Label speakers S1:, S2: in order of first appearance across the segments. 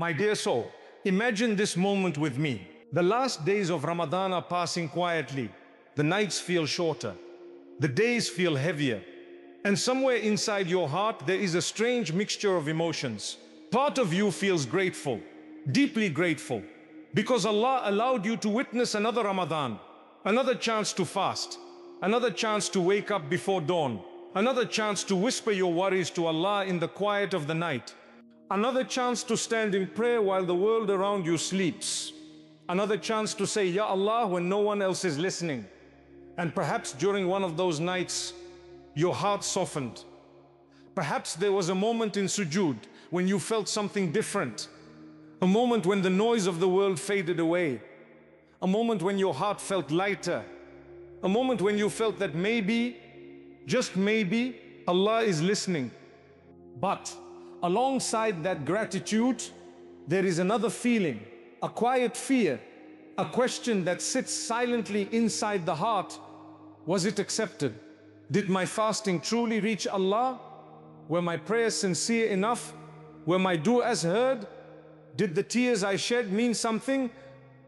S1: My dear soul, imagine this moment with me. The last days of Ramadan are passing quietly. The nights feel shorter. The days feel heavier. And somewhere inside your heart, there is a strange mixture of emotions. Part of you feels grateful, deeply grateful, because Allah allowed you to witness another Ramadan, another chance to fast, another chance to wake up before dawn, another chance to whisper your worries to Allah in the quiet of the night, another chance to stand in prayer while the world around you sleeps, another chance to say, Ya Allah, when no one else is listening. And perhaps during one of those nights, your heart softened. Perhaps there was a moment in sujood when you felt something different, a moment when the noise of the world faded away, a moment when your heart felt lighter, a moment when you felt that maybe, just maybe, Allah is listening. But alongside that gratitude, there is another feeling, a quiet fear, a question that sits silently inside the heart. Was it accepted? Did my fasting truly reach Allah? Were my prayers sincere enough? Were my du'as heard? Did the tears I shed mean something?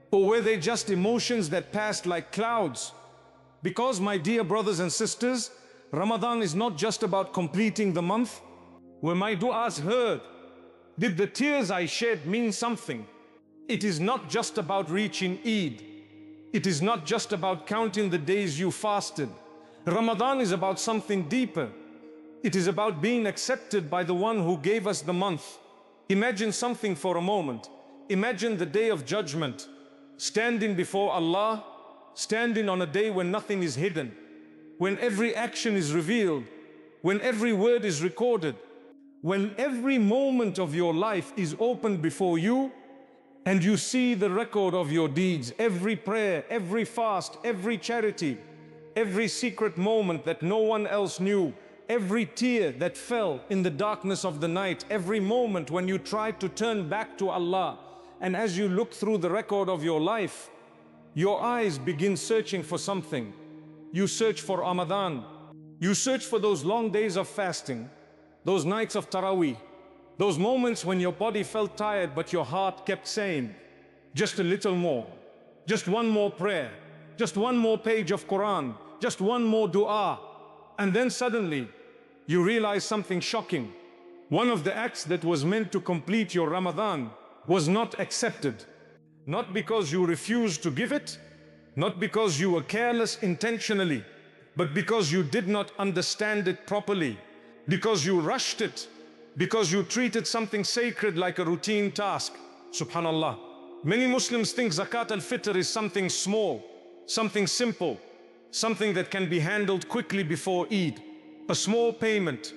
S1: Or were they just emotions that passed like clouds? Because, my dear brothers and sisters, Ramadan is not just about completing the month. Were my du'as heard? Did the tears I shed mean something? It is not just about reaching Eid. It is not just about counting the days you fasted. Ramadan is about something deeper. It is about being accepted by the one who gave us the month. Imagine something for a moment. Imagine the day of judgment, standing before Allah, standing on a day when nothing is hidden, when every action is revealed, when every word is recorded, when every moment of your life is opened before you, and you see the record of your deeds, every prayer, every fast, every charity, every secret moment that no one else knew, every tear that fell in the darkness of the night, every moment when you tried to turn back to Allah. And as you look through the record of your life, your eyes begin searching for something. You search for Ramadan. You search for those long days of fasting, those nights of Taraweeh, those moments when your body felt tired but your heart kept saying, just a little more, just one more prayer, just one more page of Quran, just one more dua. And then suddenly, you realize something shocking. One of the acts that was meant to complete your Ramadan was not accepted. Not because you refused to give it, not because you were careless intentionally, but because you did not understand it properly, because you rushed it, because you treated something sacred like a routine task. Subhanallah. Many Muslims think Zakat al-Fitr is something small, something simple, something that can be handled quickly before Eid. A small payment,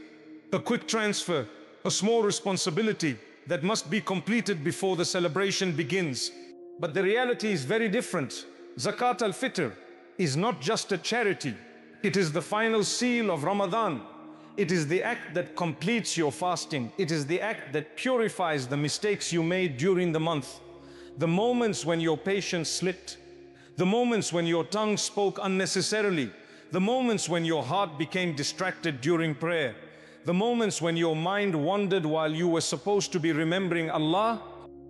S1: a quick transfer, a small responsibility that must be completed before the celebration begins. But the reality is very different. Zakat al-Fitr is not just a charity. It is the final seal of Ramadan. It is the act that completes your fasting. It is the act that purifies the mistakes you made during the month. The moments when your patience slipped. The moments when your tongue spoke unnecessarily. The moments when your heart became distracted during prayer. The moments when your mind wandered while you were supposed to be remembering Allah.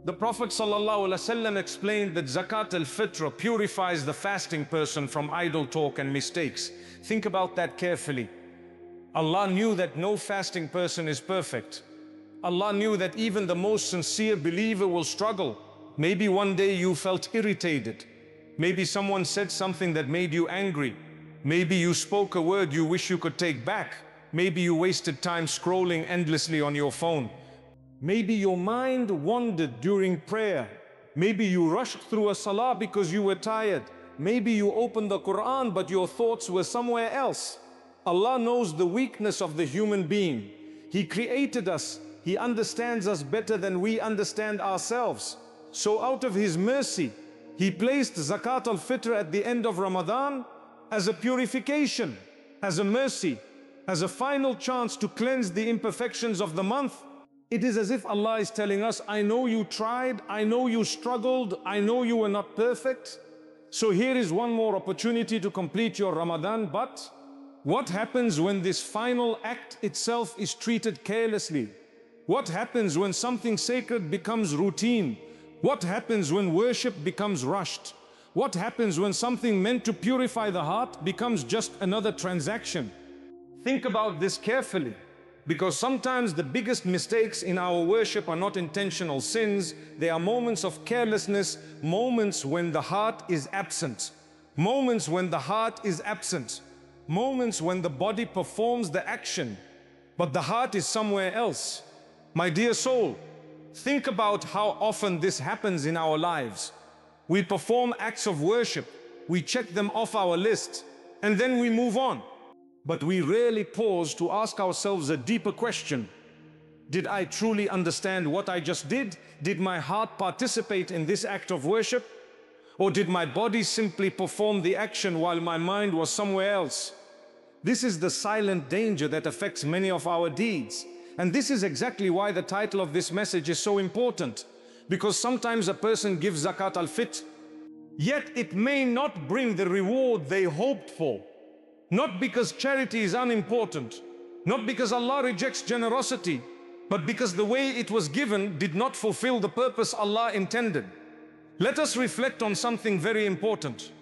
S1: The Prophet ﷺ explained that Zakat al-Fitr purifies the fasting person from idle talk and mistakes. Think about that carefully. Allah knew that no fasting person is perfect. Allah knew that even the most sincere believer will struggle. Maybe one day you felt irritated. Maybe someone said something that made you angry. Maybe you spoke a word you wish you could take back. Maybe you wasted time scrolling endlessly on your phone. Maybe your mind wandered during prayer. Maybe you rushed through a salah because you were tired. Maybe you opened the Quran but your thoughts were somewhere else. Allah knows the weakness of the human being. He created us. He understands us better than we understand ourselves. So out of His mercy, He placed Zakat al-Fitr at the end of Ramadan as a purification, as a mercy, as a final chance to cleanse the imperfections of the month. It is as if Allah is telling us, I know you tried, I know you struggled, I know you were not perfect. So here is one more opportunity to complete your Ramadan, but what happens when this final act itself is treated carelessly? What happens when something sacred becomes routine? What happens when worship becomes rushed? What happens when something meant to purify the heart becomes just another transaction? Think about this carefully, because sometimes the biggest mistakes in our worship are not intentional sins. They are moments of carelessness, moments when the heart is absent, moments when the heart is absent, moments when the body performs the action, but the heart is somewhere else. My dear soul, think about how often this happens in our lives. We perform acts of worship, we check them off our list, and then we move on. But we rarely pause to ask ourselves a deeper question. Did I truly understand what I just did? Did my heart participate in this act of worship? Or did my body simply perform the action while my mind was somewhere else? This is the silent danger that affects many of our deeds. And this is exactly why the title of this message is so important. Because sometimes a person gives Zakat al-Fitr, yet it may not bring the reward they hoped for. Not because charity is unimportant, not because Allah rejects generosity, but because the way it was given did not fulfill the purpose Allah intended. Let us reflect on something very important.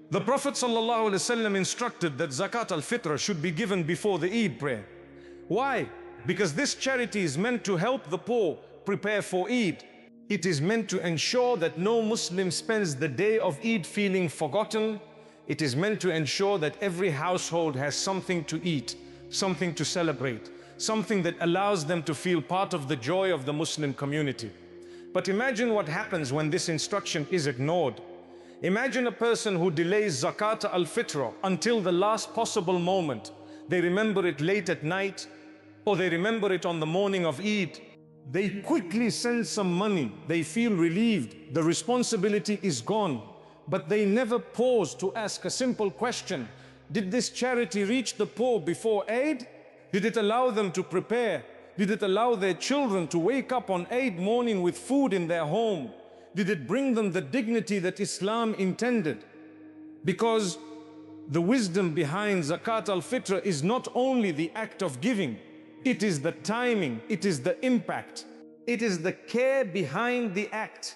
S1: The Prophet ﷺ instructed that Zakat al-Fitr should be given before the Eid prayer. Why? Because this charity is meant to help the poor prepare for Eid. It is meant to ensure that no Muslim spends the day of Eid feeling forgotten. It is meant to ensure that every household has something to eat, something to celebrate, something that allows them to feel part of the joy of the Muslim community. But imagine what happens when this instruction is ignored. Imagine a person who delays Zakat al-Fitr until the last possible moment. They remember it late at night, or they remember it on the morning of Eid. They quickly send some money. They feel relieved. The responsibility is gone. But they never pause to ask a simple question. Did this charity reach the poor before Eid? Did it allow them to prepare? Did it allow their children to wake up on Eid morning with food in their home? Did it bring them the dignity that Islam intended? Because the wisdom behind Zakat al-Fitr is not only the act of giving, it is the timing, it is the impact, it is the care behind the act.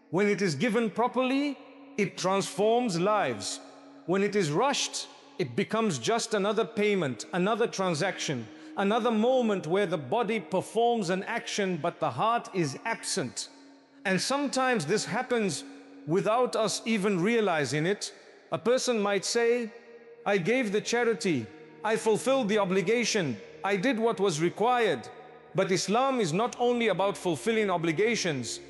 S1: When it is given properly, it transforms lives. When it is rushed, it becomes just another payment, another transaction, another moment where the body performs an action but the heart is absent. And sometimes this happens without us even realizing it. A person might say, I gave the charity, I fulfilled the obligation, I did what was required. But Islam is not only about fulfilling obligations.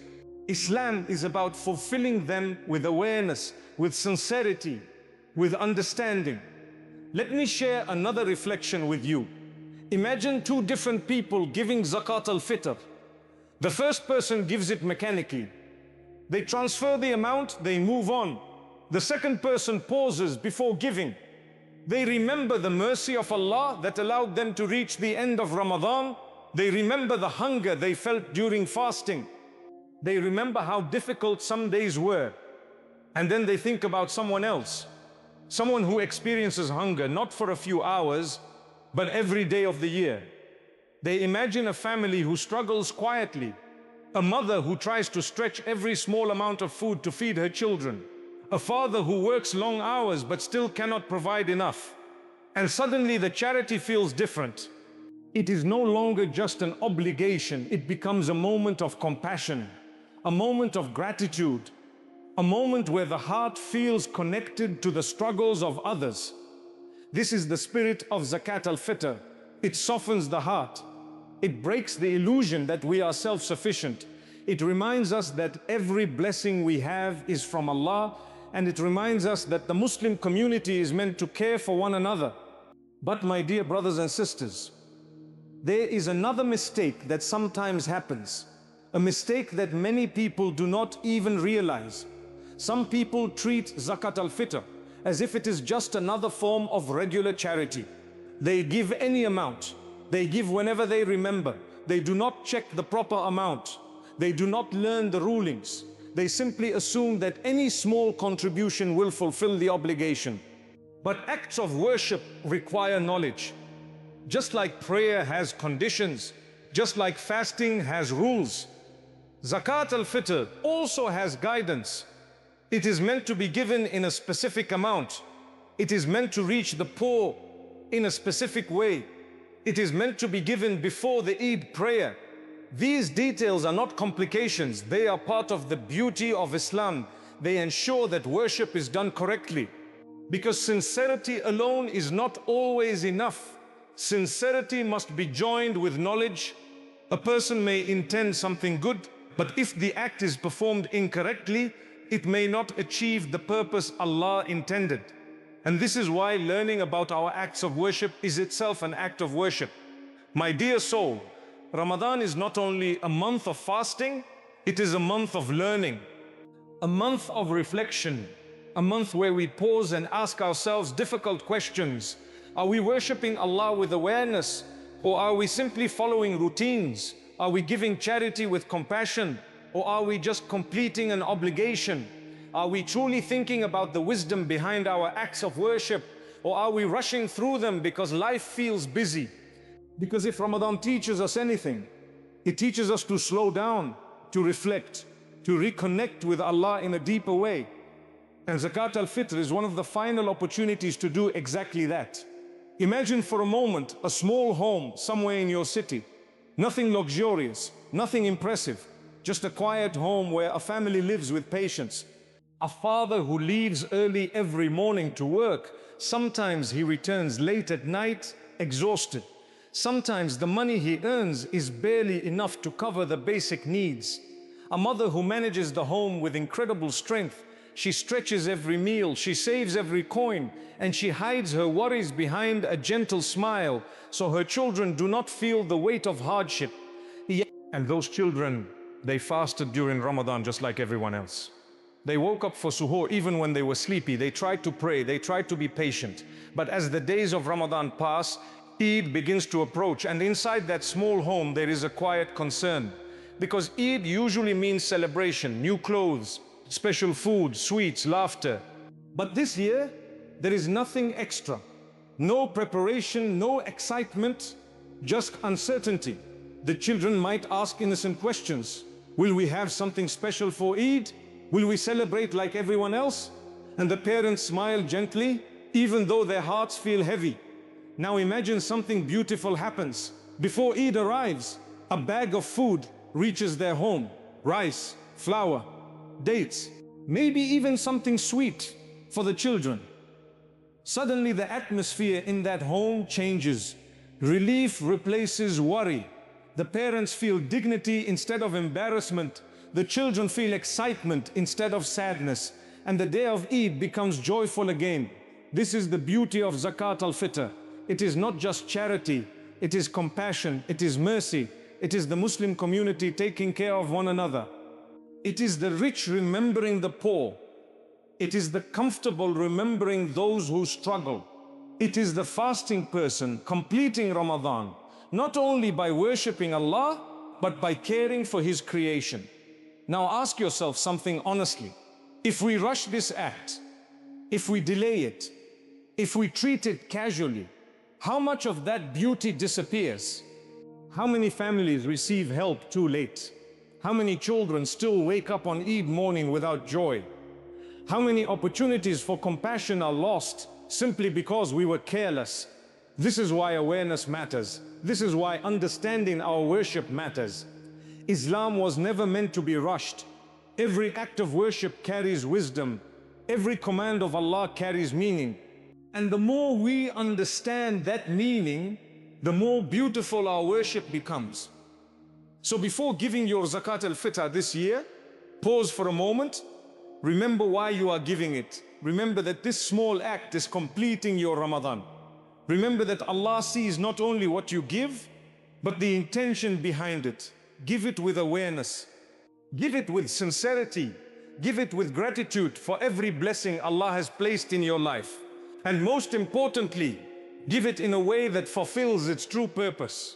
S1: Islam is about fulfilling them with awareness, with sincerity, with understanding. Let me share another reflection with you. Imagine two different people giving Zakat al-Fitr. The first person gives it mechanically. They transfer the amount, they move on. The second person pauses before giving. They remember the mercy of Allah that allowed them to reach the end of Ramadan. They remember the hunger they felt during fasting. They remember how difficult some days were. And then they think about someone else. Someone who experiences hunger not for a few hours, but every day of the year. They imagine a family who struggles quietly. A mother who tries to stretch every small amount of food to feed her children. A father who works long hours but still cannot provide enough. And suddenly the charity feels different. It is no longer just an obligation. It becomes a moment of compassion, a moment of gratitude, a moment where the heart feels connected to the struggles of others. This is the spirit of Zakat al-Fitr. It softens the heart. It breaks the illusion that we are self-sufficient. It reminds us that every blessing we have is from Allah, and it reminds us that the Muslim community is meant to care for one another. But my dear brothers and sisters, there is another mistake that sometimes happens, a mistake that many people do not even realize. Some people treat Zakat al-Fitr as if it is just another form of regular charity. They give any amount. They give whenever they remember. They do not check the proper amount. They do not learn the rulings. They simply assume that any small contribution will fulfill the obligation. But acts of worship require knowledge. Just like prayer has conditions, Just like fasting has rules, Zakat al-Fitr also has guidance. It is meant to be given in a specific amount. It is meant to reach the poor in a specific way. It is meant to be given before the Eid prayer. These details are not complications. They are part of the beauty of Islam. They ensure that worship is done correctly. Because sincerity alone is not always enough. Sincerity must be joined with knowledge. A person may intend something good, but if the act is performed incorrectly, it may not achieve the purpose Allah intended. And this is why learning about our acts of worship is itself an act of worship. My dear soul, Ramadan is not only a month of fasting, it is a month of learning, a month of reflection, a month where we pause and ask ourselves difficult questions. Are we worshipping Allah with awareness, or are we simply following routines? Are we giving charity with compassion, or are we just completing an obligation? Are we truly thinking about the wisdom behind our acts of worship, or are we rushing through them because life feels busy? Because if Ramadan teaches us anything, it teaches us to slow down, to reflect, to reconnect with Allah in a deeper way. And Zakat al-Fitr is one of the final opportunities to do exactly that. Imagine for a moment a small home somewhere in your city. Nothing luxurious, nothing impressive, just a quiet home where a family lives with patience. A father who leaves early every morning to work. Sometimes he returns late at night, exhausted. Sometimes the money he earns is barely enough to cover the basic needs. A mother who manages the home with incredible strength. She stretches every meal, she saves every coin, and she hides her worries behind a gentle smile so her children do not feel the weight of hardship. And those children, they fasted during Ramadan just like everyone else. They woke up for suhoor even when they were sleepy. They tried to pray, they tried to be patient. But as the days of Ramadan pass, Eid begins to approach, and inside that small home there is a quiet concern. Because Eid usually means celebration, new clothes, special food, sweets, laughter. But this year, there is nothing extra. No preparation, no excitement, just uncertainty. The children might ask innocent questions. Will we have something special for Eid? Will we celebrate like everyone else? And the parents smile gently, even though their hearts feel heavy. Now imagine something beautiful happens. Before Eid arrives, a bag of food reaches their home. Rice, flour, dates, maybe even something sweet for the children. Suddenly the atmosphere in that home changes. Relief replaces worry. The parents feel dignity instead of embarrassment. The children feel excitement instead of sadness. And the day of Eid becomes joyful again. This is the beauty of Zakat al-Fitr. It is not just charity, it is compassion, it is mercy. It is the Muslim community taking care of one another. It is the rich remembering the poor. It is the comfortable remembering those who struggle. It is the fasting person completing Ramadan, not only by worshipping Allah, but by caring for His creation. Now ask yourself something honestly. If we rush this act, if we delay it, if we treat it casually, how much of that beauty disappears? How many families receive help too late? How many children still wake up on Eid morning without joy? How many opportunities for compassion are lost simply because we were careless? This is why awareness matters. This is why understanding our worship matters. Islam was never meant to be rushed. Every act of worship carries wisdom. Every command of Allah carries meaning. And the more we understand that meaning, the more beautiful our worship becomes. So before giving your Zakat al-Fitr this year, pause for a moment. Remember why you are giving it. Remember that this small act is completing your Ramadan. Remember that Allah sees not only what you give, but the intention behind it. Give it with awareness. Give it with sincerity. Give it with gratitude for every blessing Allah has placed in your life. And most importantly, give it in a way that fulfills its true purpose.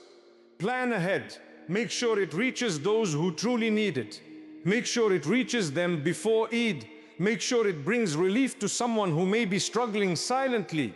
S1: Plan ahead. Make sure it reaches those who truly need it. Make sure it reaches them before Eid. Make sure it brings relief to someone who may be struggling silently.